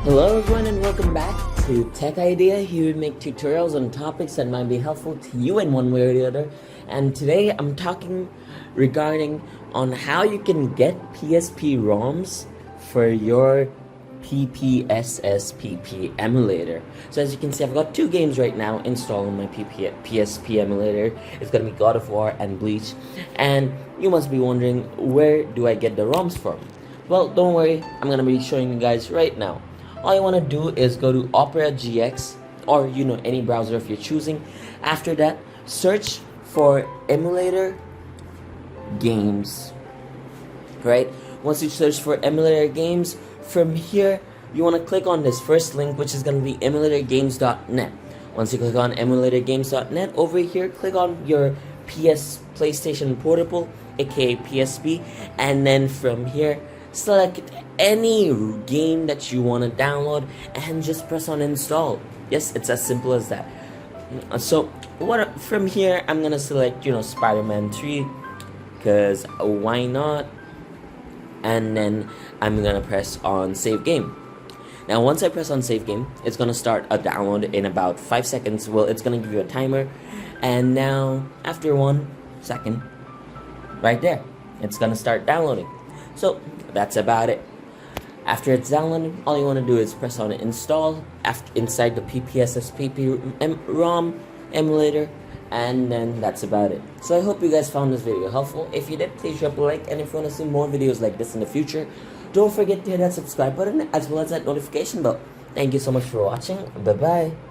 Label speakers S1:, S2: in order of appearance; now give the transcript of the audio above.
S1: Hello everyone and welcome back to Tech Idea. Here we make tutorials on topics that might be helpful to you in one way or the other. And today I'm talking regarding on how you can get PSP ROMs for your PSP Emulator. So as you can see, I've got two games right now installed on my PSP Emulator. It's gonna be God of War and Bleach. And you must be wondering, where do I get the ROMs from? Well, don't worry, I'm gonna be showing you guys right now. All you want to do is go to Opera GX or any browser if you're choosing. After that, search for emulator games. Right? Once you search for emulator games, from here you want to click on this first link, which is going to be emulatorgames.net. Once you click on emulatorgames.net, over here click on your PlayStation Portable, aka PSP, and then from here select any game that you want to download and just press on install. Yes, it's as simple as that. So from here I'm gonna select Spider-Man 3 because why not, and then I'm gonna press on save game. Now once I press on save game, it's gonna start a download in about 5 seconds. Well, it's gonna give you a timer, and now after 1 second, right there, it's gonna start downloading. So that's about it. After it's downloaded, all you want to do is press on install inside the PSP Rom emulator, and then that's about it. So I hope you guys found this video helpful. If you did, please drop a like, and if you want to see more videos like this in the future, don't forget to hit that subscribe button as well as that notification bell. Thank you so much for watching. Bye bye.